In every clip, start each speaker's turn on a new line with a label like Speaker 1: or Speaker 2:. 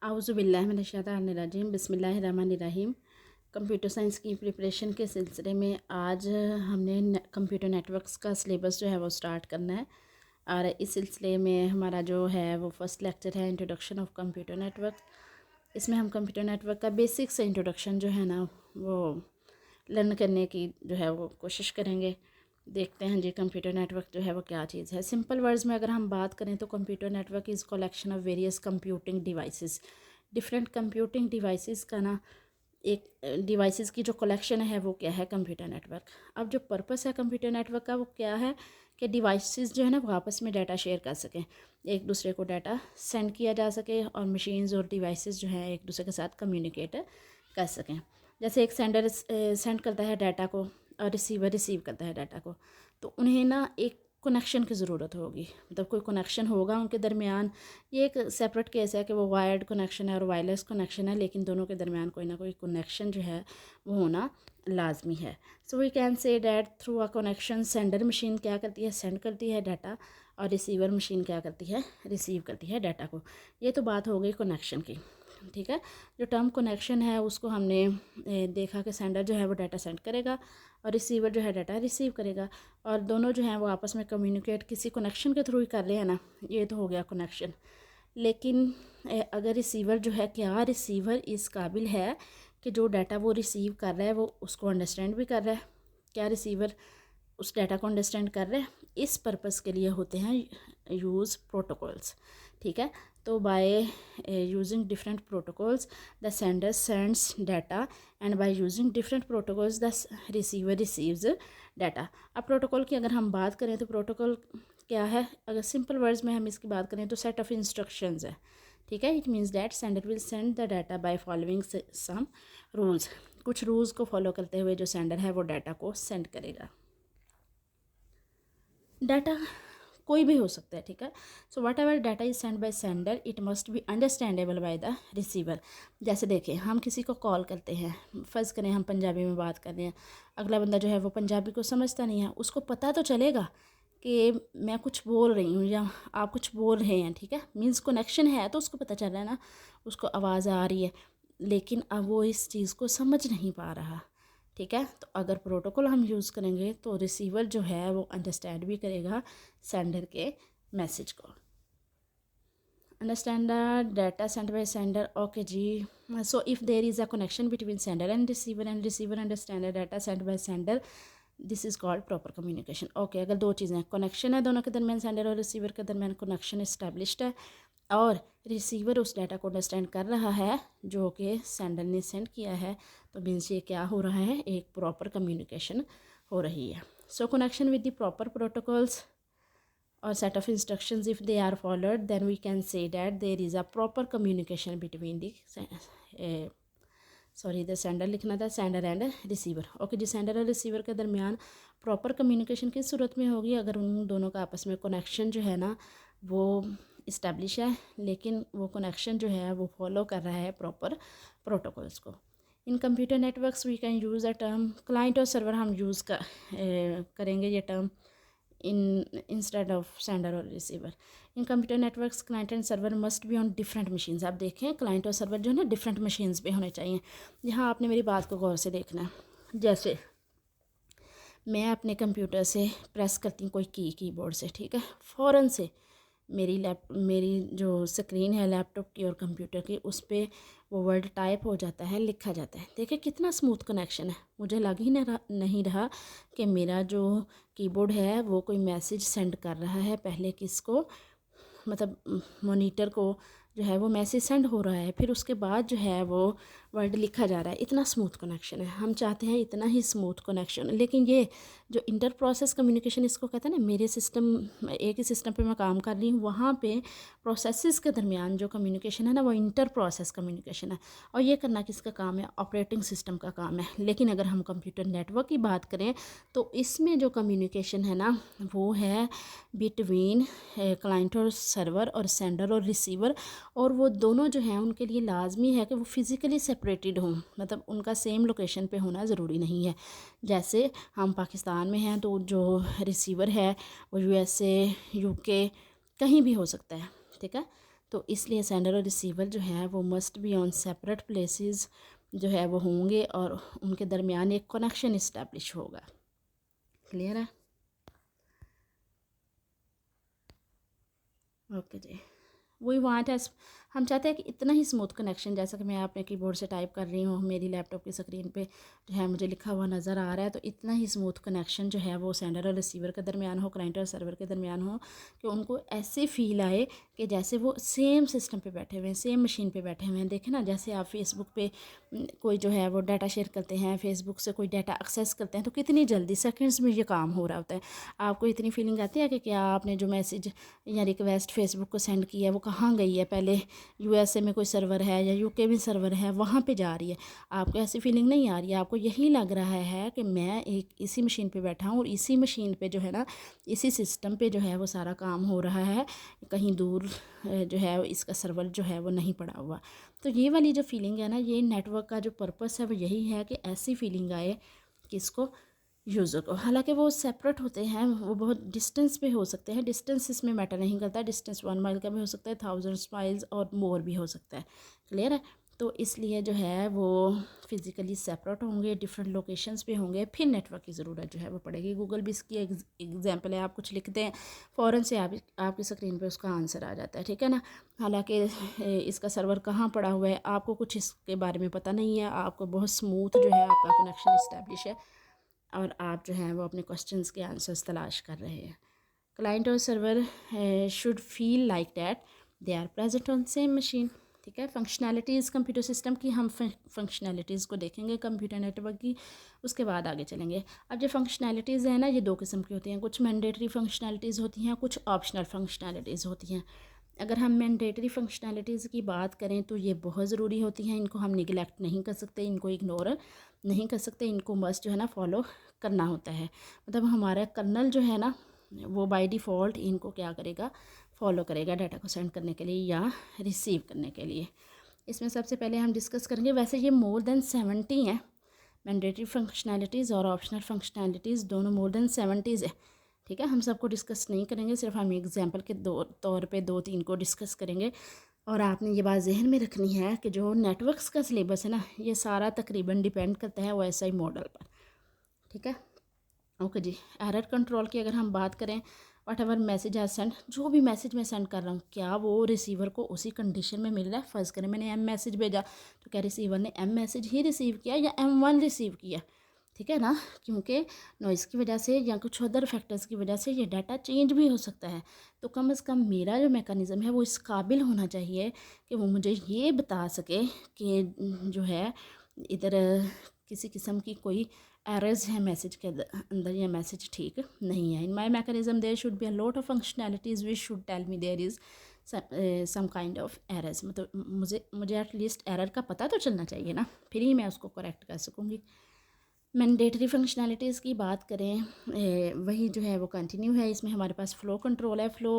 Speaker 1: आऊज़ुबिल्लाहिमिनश्शैतानिर्रजीम बिस्मिल्लाहिर्रहमानिर्रहीम। Computer science की preparation के सिलसिले में आज हमने कंप्यूटर नेटवर्क्स का सिलेबस जो है वो स्टार्ट करना है। और इस सिलसिले में हमारा जो है वो फर्स्ट लेक्चर है इंट्रोडक्शन ऑफ कंप्यूटर नेटवर्क। इसमें हम कंप्यूटर नेटवर्क का बेसिक से इंट्रोडक्शन जो है ना वो लर्न करने की जो है वो कोशिश करेंगे। देखते हैं जी कंप्यूटर नेटवर्क जो है वो क्या चीज़ है। सिंपल वर्ड्स में अगर हम बात करें तो computer network is collection of various computing devices. Different computing devices का ना एक डिवाइसेस की जो कलेक्शन है वो क्या है कंप्यूटर नेटवर्क। अब जो पर्पस है कंप्यूटर नेटवर्क का वो क्या है कि डिवाइसेस जो है ना वो आपस में डाटा शेयर कर सकें, एक दूसरे को डाटा सेंड किया जा सके और मशीन्स और डिवाइसेस जो हैं एक दूसरे के साथ कम्युनिकेट कर सकें। जैसे एक सेंडर सेंड करता है डाटा को और रिसीवर रिसीव करता है डाटा को, तो उन्हें ना एक कनेक्शन की ज़रूरत होगी, मतलब कोई कनेक्शन होगा उनके दरमियान। ये एक सेपरेट केस है कि वो वायर्ड कनेक्शन है और वायरलेस कनेक्शन है, लेकिन दोनों के दरमियान कोई ना कोई कनेक्शन जो है वो होना लाजमी है। So we can say that through a connection sender machine क्या करती है, सेंड करती है डाटा, और रिसीवर मशीन क्या करती है, रिसीव करती है डाटा को। ये तो बात हो गई कनेक्शन की, ठीक है। जो टर्म कनेक्शन है उसको हमने देखा कि सेंडर जो है वो डाटा सेंड करेगा और रिसीवर जो है डाटा रिसीव करेगा, और दोनों जो हैं वो आपस में कम्युनिकेट किसी कनेक्शन के थ्रू ही कर रहे हैं ना, ये तो हो गया कनेक्शन। लेकिन अगर रिसीवर जो है, क्या रिसीवर इस काबिल है कि जो डाटा वो रिसीव कर रहा है वो उसको अंडरस्टैंड भी कर रहा है? क्या रिसीवर उस डाटा को अंडरस्टैंड कर रहे हैं? इस पर्पस के लिए होते हैं यूज़ प्रोटोकॉल्स, ठीक है। तो by using different protocols the sender sends data and by using different protocols the receiver receives data. अब प्रोटोकॉल की अगर हम बात करें तो प्रोटोकॉल क्या है, अगर सिंपल वर्ड्स में हम इसकी बात करें तो सेट ऑफ इंस्ट्रक्शंस है, ठीक है। It means that sender will send the data by following some rules. कुछ रूल्स को फॉलो करते हुए जो सेंडर है वो डाटा को सेंड करेगा। डाटा कोई भी हो सकता है, ठीक है। So whatever data is send by sender it must be understandable by the receiver. जैसे देखें, हम किसी को कॉल करते हैं, फ़र्ज़ करें हम पंजाबी में बात कर रहे हैं, अगला बंदा जो है वो पंजाबी को समझता नहीं है, उसको पता तो चलेगा कि मैं कुछ बोल रही हूँ या आप कुछ बोल रहे हैं, ठीक है। मीन्स कनेक्शन है तो उसको पता चल रहा है ना, उसको आवाज़ आ रही है, लेकिन अब वो इस चीज़ को समझ नहीं पा रहा, ठीक है। तो अगर प्रोटोकॉल हम यूज़ करेंगे तो रिसीवर जो है वो अंडरस्टैंड भी करेगा सेंडर के मैसेज को। Understand the data send by sender, okay जी। So if there is a connection between sender and receiver understand the data send by sender, this is called proper communication. Okay, अगर दो चीज़ें हैं, connection है दोनों के दरमियान, सेंडर और रिसीवर के दरमियान कनेक्शन इस्टेब्लिश्ड है, और रिसीवर उस डाटा को अंडरस्टैंड कर रहा है जो कि सेंडर ने सेंड किया है, तो मीन्स ये क्या हो रहा है, एक प्रॉपर कम्युनिकेशन हो रही है। So connection with the proper protocols or set of instructions, if they are followed then we can say that there is a proper communication between the the sender लिखना था, सेंडर एंड रिसीवर। ओके जी, sender और receiver के दरमियान proper communication किस सूरत में होगी, अगर उन दोनों का आपस में कनेक्शन जो है ना वो इस्टेब्लिश है, लेकिन वो कनेक्शन जो है वो फॉलो कर रहा है प्रॉपर प्रोटोकॉल्स को। In computer networks we can use a term client और सर्वर, हम यूज़ करेंगे ये टर्म इंस्टेड ऑफ सेंडर और receiver. In computer networks client and server must be on different machines. आप देखें, क्लाइंट और सर्वर जो है ना डिफरेंट मशीन्स पे होने चाहिए। यहाँ आपने मेरी बात को गौर से देखना है। जैसे मैं अपने कंप्यूटर से प्रेस करती हूँ कोई कीबोर्ड से, ठीक है, फ़ौरन से मेरी जो स्क्रीन है लैपटॉप की और कंप्यूटर की, उस पर वो वर्ड टाइप हो जाता है, लिखा जाता है। देखिए कितना स्मूथ कनेक्शन है। मुझे लग ही नहीं रहा कि मेरा जो कीबोर्ड है वो कोई मैसेज सेंड कर रहा है, पहले किसको, मतलब मॉनिटर को जो है वो मैसेज सेंड हो रहा है, फिर उसके बाद जो है वो वर्ड लिखा जा रहा है। इतना स्मूथ कनेक्शन है, हम चाहते हैं इतना ही स्मूथ कनेक्शन। लेकिन ये जो इंटर प्रोसेस कम्युनिकेशन इसको कहते हैं ना, मेरे सिस्टम, एक ही सिस्टम पे मैं काम कर रही हूँ, वहाँ पे प्रोसेसेस के दरमियान जो कम्युनिकेशन है ना वो इंटर प्रोसेस कम्युनिकेशन है, और ये करना किसका काम है, ऑपरेटिंग सिस्टम का काम है। लेकिन अगर हम कंप्यूटर नेटवर्क की बात करें तो इसमें जो कम्युनिकेशन है ना वो है बिटवीन क्लाइंट और सर्वर और सेंडर और रिसीवर, और वो दोनों जो हैं उनके लिए लाजमी है कि वो फिज़िकली सेपरेटेड हों, मतलब उनका सेम लोकेशन पे होना ज़रूरी नहीं है। जैसे हम पाकिस्तान में हैं तो जो रिसीवर है वो यूएसए, यूके, कहीं भी हो सकता है, ठीक है। तो इसलिए सेंडर और रिसीवर जो है वो must be on separate places जो है वो होंगे और उनके दरमियान एक कनेक्शन इस्टेब्लिश होगा। क्लियर है? ओके जी। वी वांट एज, हम चाहते हैं कि इतना ही स्मूथ कनेक्शन, जैसा कि मैं अपने कीबोर्ड से टाइप कर रही हूँ, मेरी लैपटॉप की स्क्रीन पे जो है मुझे लिखा हुआ नज़र आ रहा है, तो इतना ही स्मूथ कनेक्शन जो है वो सेंडर और रिसीवर के दरमियान हो, क्लाइंट और सर्वर के दरमियान हो, कि उनको ऐसे फील आए कि जैसे वो सेम सिस्टम पे बैठे हुए हैं, सेम मशीन पे बैठे हुए हैं। देखें ना, जैसे आप फेसबुक पे कोई जो है वो डाटा शेयर करते हैं, फेसबुक से कोई डाटा एक्सेस करते हैं, तो कितनी जल्दी सेकेंड्स में ये काम हो रहा होता है। आपको इतनी फीलिंग आती है कि क्या आपने जो मैसेज या रिक्वेस्ट फेसबुक को सेंड की है वो कहाँ गई है, पहले यूएसए में कोई सर्वर है या यूके में सर्वर है वहाँ पे जा रही है। आपको ऐसी फीलिंग नहीं आ रही है, आपको यही लग रहा है कि मैं एक इसी मशीन पे बैठा हूँ और इसी मशीन पे जो है ना, इसी सिस्टम पे जो है वो सारा काम हो रहा है, कहीं दूर जो है इसका सर्वर जो है वो नहीं पड़ा हुआ। तो ये वाली जो फीलिंग है ना, ये नेटवर्क का जो पर्पस है वो यही है कि ऐसी फीलिंग आए किसको, यूज़र को। हालांकि वो सेपरेट होते हैं, वो बहुत डिस्टेंस पे हो सकते हैं, डिस्टेंस इसमें मैटर नहीं करता। डिस्टेंस 1 माइल का भी हो सकता है, 1000 माइल्स और मोर भी हो सकता है। क्लियर है? तो इसलिए जो है वो फिज़िकली सेपरेट होंगे, डिफरेंट लोकेशंस पे होंगे, फिर नेटवर्क की ज़रूरत जो है वो पड़ेगी। गूगल भी इसकी एग्जांपल है, आप कुछ लिखते हैं फ़ौरन से आपकी स्क्रीन पे उसका आंसर आ जाता है, ठीक है ना। हालांकि इसका सर्वर कहाँ पड़ा हुआ है आपको कुछ इसके बारे में पता नहीं है, आपको बहुत स्मूथ जो है आपका कनेक्शन इस्टेब्लिश है और आप जो हैं वो अपने क्वेश्चंस के आंसर्स तलाश कर रहे हैं। क्लाइंट और server should feel like that they are present on same machine. ठीक है। फंक्शनैलिटीज़ कंप्यूटर सिस्टम की, हम फंक्शनैलिटीज़ को देखेंगे कंप्यूटर नेटवर्क की, उसके बाद आगे चलेंगे। अब जो फंक्शनैलिटीज़ हैं ना, ये दो किस्म की होती हैं, कुछ मैंडेटरी फंक्शनैलिटीज़ होती हैं, कुछ ऑप्शनल फंक्शनैलिटीज़ होती हैं। अगर हम मैंडेटरी फंक्शनैलिटीज़ की बात करें तो ये बहुत ज़रूरी होती हैं, इनको हम निगलेक्ट नहीं कर सकते, इनको इग्नोर नहीं कर सकते, इनको मस्ट जो है ना फॉलो करना होता है। मतलब हमारा कर्नल जो है ना वो बाय डिफ़ॉल्ट इनको क्या करेगा, फॉलो करेगा डाटा को सेंड करने के लिए या रिसीव करने के लिए। इसमें सबसे पहले हम डिस्कस करेंगे, वैसे ये मोर देन 70 हैं मैंडेटरी फंक्शनैलिटीज़ और ऑप्शनल फंक्शनैलिटीज़, दोनों मोर देन 70 है। ठीक है, हम सबको डिस्कस नहीं करेंगे, सिर्फ हम एग्जांपल के तौर पे 2-3 को डिस्कस करेंगे। और आपने ये बात जहन में रखनी है कि जो नेटवर्क्स का सिलेबस है ना, ये सारा तकरीबन डिपेंड करता है OSI मॉडल पर। ठीक है, ओके जी। एरर कंट्रोल की अगर हम बात करें, वट एवर मैसेज है सेंड, जो भी मैसेज मैं सेंड कर रहा हूँ क्या वो रिसीवर को उसी कंडीशन में मिल रहा है। फ़र्ज़ करें मैंने M मैसेज भेजा, तो क्या रिसीवर ने M मैसेज ही रिसीव किया या M1 रिसीव किया। ठीक है ना, क्योंकि नॉइज़ की वजह से या कुछ अदर फैक्टर्स की वजह से ये डाटा चेंज भी हो सकता है। तो कम से कम मेरा जो मैकेनिज़्म है वो इस काबिल होना चाहिए कि वो मुझे ये बता सके कि जो है इधर किसी किस्म की कोई एरर्स है मैसेज के अंदर या मैसेज ठीक नहीं है। In my mechanism there should be a lot of functionalities which should tell me there is some kind of errors. मतलब मुझे एटलीस्ट एरर का पता तो चलना चाहिए ना, फिर ही मैं उसको करेक्ट कर सकूँगी। मैंडेटरी फंक्शनैलिटीज़ की बात करें, वही जो है वो कंटिन्यू है। इसमें हमारे पास फ़्लो कंट्रोल है। Flow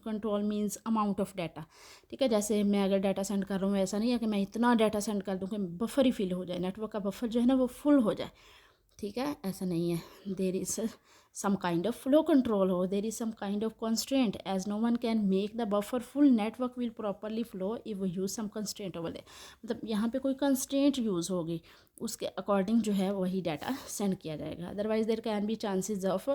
Speaker 1: control means amount of data. ठीक है, जैसे मैं अगर डाटा सेंड कर रहा हूँ, ऐसा नहीं है कि मैं इतना डाटा सेंड कर दूँ कि बफर ही फिल हो जाए, नेटवर्क का बफर जो है ना वो फुल हो जाए। ठीक है, ऐसा नहीं है। There is some kind of flow control हो, there is some kind of constraint, as no one can make the buffer full, network will properly flow if वो use some constraint over there. मतलब यहाँ पे कोई constraint use होगी, उसके according जो है वही डाटा सेंड किया जाएगा। Otherwise there can be chances of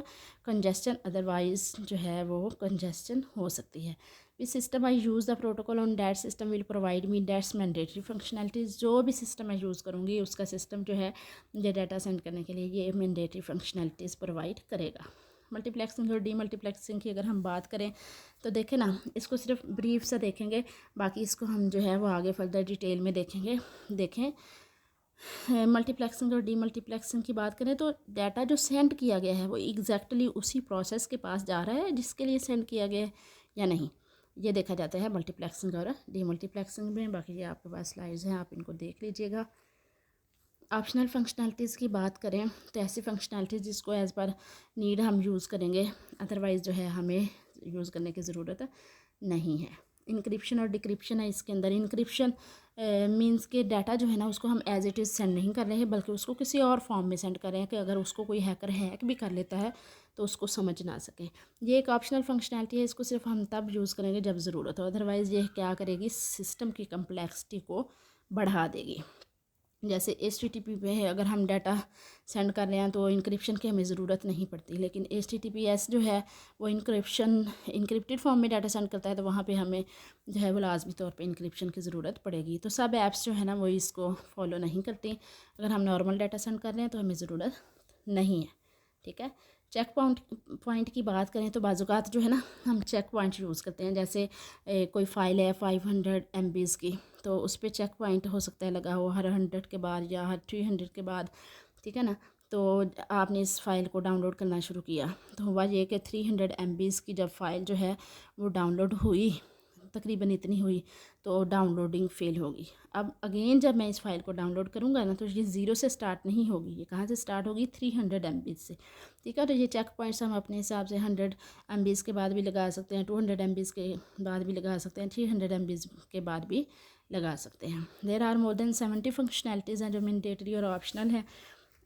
Speaker 1: congestion, otherwise जो है वो कंजेस्शन हो सकती है। Which system I use the protocol on that system will provide me that's mandatory functionalities. जो भी सिस्टम मैं यूज़ करूँगी उसका सिस्टम जो है ये डाटा सेंड करने के लिए ये मैंडेटरी फंक्शनैलिटीज़ प्रोवाइड करेगा। मल्टीप्लेक्सिंग और डीमल्टीप्लेक्सिंग की अगर हम बात करें तो देखें ना, इसको सिर्फ ब्रीफ सा देखेंगे, बाकी इसको हम जो है वो आगे फर्दर डिटेल में देखेंगे। देखें, मल्टीप्लेक्सिंग और डीमल्टीप्लेक्सिंग की बात करें तो डाटा जो सेंड किया गया है वो एग्जैक्टली उसी प्रोसेस के पास जा रहा है जिसके लिए सेंड किया गया है या नहीं, ये देखा जाता है मल्टीप्लेक्सिंग और डीमल्टीप्लेक्सिंग में। बाकी ये आपके पास स्लाइड्स हैं, आप इनको देख लीजिएगा। ऑप्शनल फंक्शनैलिटीज़ की बात करें तो ऐसी फंक्शनैलिटीज़ जिसको एज़ पर नीड हम यूज़ करेंगे, अदरवाइज़ जो है हमें यूज़ करने की ज़रूरत नहीं है। इंक्रिप्शन और डिक्रिप्शन है इसके अंदर। इंक्रिप्शन मींस के डाटा जो है ना उसको हम एज इट इज़ सेंड नहीं कर रहे हैं, बल्कि उसको किसी और फॉर्म में सेंड कर रहे हैं कि अगर उसको कोई हैकर हैक भी कर लेता है तो उसको समझ ना सके। ये एक ऑप्शनल फंक्शनैलिटी है, इसको सिर्फ हम तब यूज़ करेंगे जब ज़रूरत हो, अदरवाइज़ ये क्या करेगी, सिस्टम की कम्प्लेक्सिटी को बढ़ा देगी। जैसे HTTP पे है, अगर हम डाटा सेंड कर रहे हैं तो इंक्रिप्शन की हमें ज़रूरत नहीं पड़ती, लेकिन HTTPS जो है वो इंक्रिप्टेड फॉर्म में डाटा सेंड करता है, तो वहाँ पे हमें जो है वो लाजमी तौर पे इंक्रिप्शन की ज़रूरत पड़ेगी। तो सब ऐप्स जो है ना वो इसको फॉलो नहीं करती। अगर हम नॉर्मल डाटा सेंड कर रहे हैं तो हमें ज़रूरत नहीं है, ठीक है। चेक पॉइंट की बात करें तो बाज़ात जो है ना हम चेक पॉइंट यूज़ करते हैं। जैसे कोई फ़ाइल है 500 MB की, तो उस पर चेक पॉइंट हो सकता है लगा हो हर 100 के बाद या हर 300 के बाद, ठीक है ना। तो आपने इस फ़ाइल को डाउनलोड करना शुरू किया, तो हुआ ये कि 300 MB की जब फ़ाइल जो है वो डाउनलोड हुई, तकरीबन इतनी हुई, तो डाउनलोडिंग फ़ेल होगी। अब अगेन जब मैं इस फ़ाइल को डाउनलोड करूँगा ना तो ये ज़ीरो से स्टार्ट नहीं होगी, ये कहाँ से स्टार्ट होगी, 300 MB से, ठीक है। तो ये चेक पॉइंट्स हम अपने हिसाब से 100 MB के बाद भी लगा सकते हैं, 200 MB के बाद भी लगा सकते हैं, 300 MB के बाद भी लगा सकते हैं। There are more than 70 functionalities हैं जो मैंडेटरी और ऑप्शनल हैं।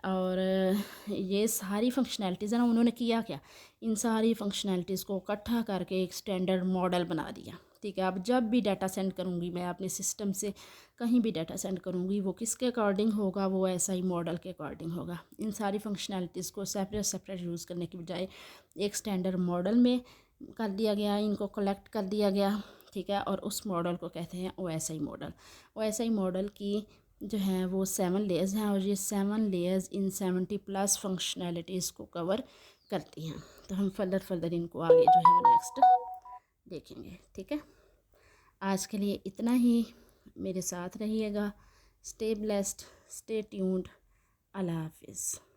Speaker 1: और ये सारी फंक्शनैलिटीज़ है ना, उन्होंने किया क्या, इन सारी फंक्शनैलिटीज़ को इकट्ठा करके एक स्टैंडर्ड मॉडल बना दिया, ठीक है। अब जब भी डाटा सेंड करूँगी मैं अपने सिस्टम से, कहीं भी डाटा सेंड करूँगी, वो किसके अकॉर्डिंग होगा, वो ऐसा ही मॉडल के अकॉर्डिंग होगा। इन सारी फंक्शनैलिटीज़ को सेपरेट यूज़ करने की बजाय एक स्टैंडर्ड मॉडल में कर दिया गया, इनको कलेक्ट कर दिया गया, ठीक है। और उस मॉडल को कहते हैं OSI मॉडल। OSI मॉडल की जो हैं वो 7 लेयर्स हैं, और ये 7 लेयर्स इन 70+ फंक्शनैलिटीज़ को कवर करती हैं। तो हम फर्दर इनको आगे जो है वो नेक्स्ट देखेंगे, ठीक है। आज के लिए इतना ही, मेरे साथ रहिएगा। स्टे ब्लेस्ड, स्टे ट्यून्ड, अल्लाह हाफिज़।